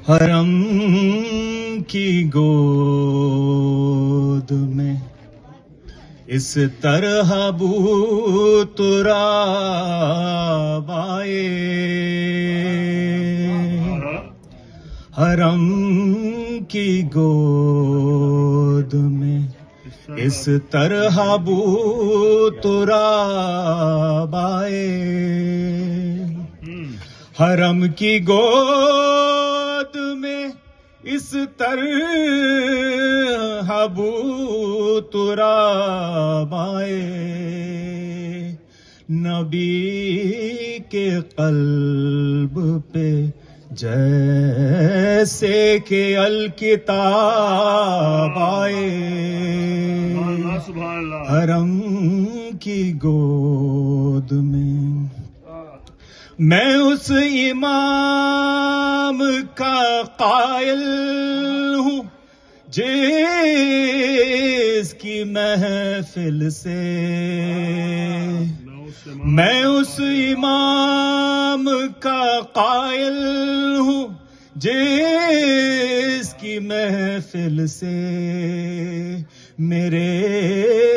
حرم کی گود میں اس طرح بو تراب آئے، حرم کی گود میں اس طرح بو تراب آئے، حرم کی گود میں اس طرح بو تراب آئے، نبی کے قلب پہ جیسے کہ الکتاب آئے، حرم کی گود میں میں اس امام کا قائل ہوں جس کی محفل سے، میں اس امام کا قائل ہوں جس کی محفل سے میرے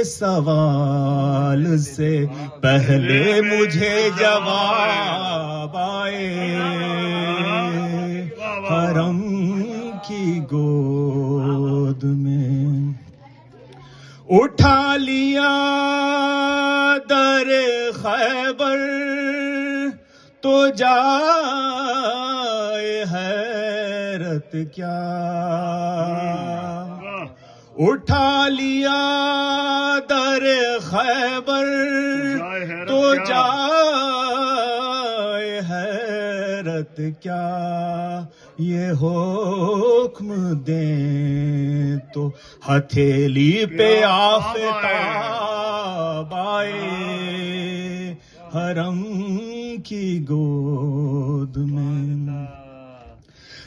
سوال سے پہلے مجھے جواب آئے، حرم کی گود میں اٹھا لیا در خیبر تو جائے حیرت کیا، اٹھا لیا در خیبر تو جائے حیرت کیا، یہ حکم دیں تو ہتھیلی پہ آفتاب آئے، حرم کی گود میں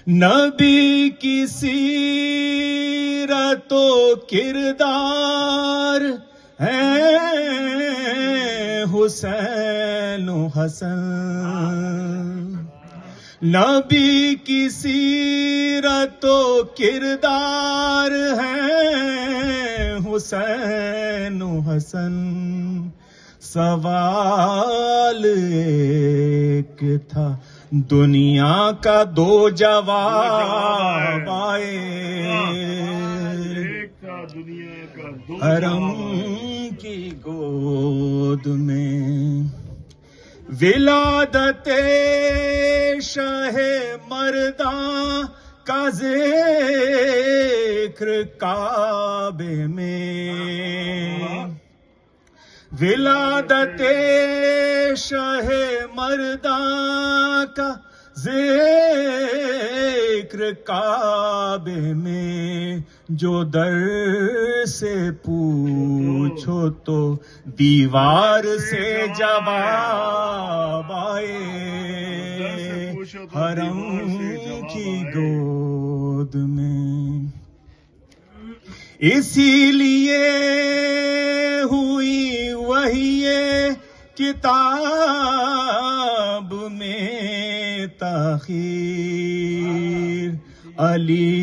نبی کی سیرت و کردار ہے حسین و حسن، نبی کی سیرت و کردار ہے حسین و حسن، سوال ایک تھا دنیا کا دو جواب آئے، حرم کی گود میں ولادت شہ مرداں کا ذکر کعبے میں، ولادت شہ مرداں کا ذکر کعبے میں، جو در سے پوچھو تو دیوار سے جواب آئے، حرم کی گود میں اسی لیے ہوئی وحی کتاب میں تاخیر، علی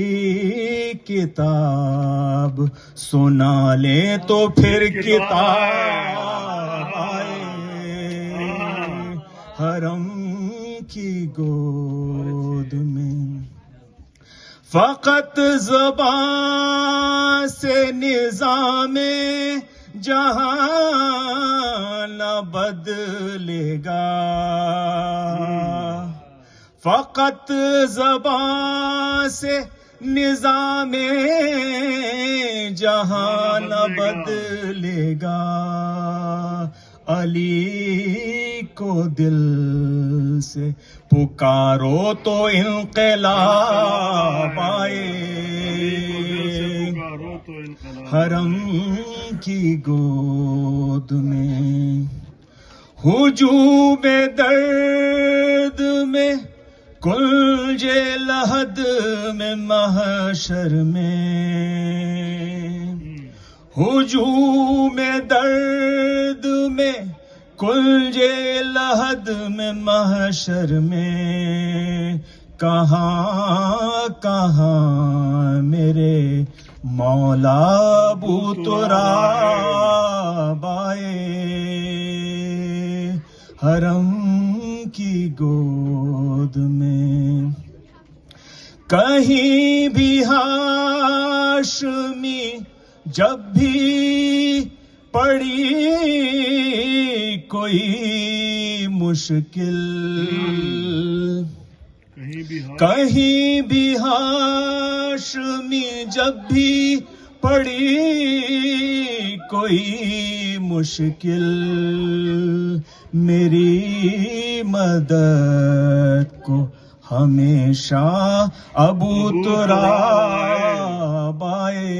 کتاب سنا لیں تو پھر کتاب آئے، حرم کی گود میں فقط زبان سے نظام جہاں نہ بدلے گا، فقط زبان سے نظام جہاں نہ بدلے گا، علی کو دل سے پکارو تو انقلاب آئے، حرم کی گود میں ہجوم درد میں کنج لحد میں محشر میں، ہجوم درد میں کنج لحد میں محشر میں، کہاں کہاں میرے مولا ابو تراب آئے حرم کی گود میں، کہیں بھی ہاشمی جب بھی پڑی کوئی مشکل، کہیں بھی ہاشمی جب بھی پڑی کوئی مشکل، میری مدد کو ہمیشہ ابو تراب آئے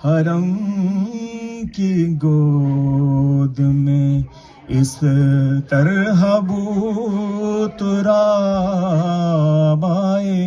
حرم کی گود میں، اس طرح ابو تراب آئے.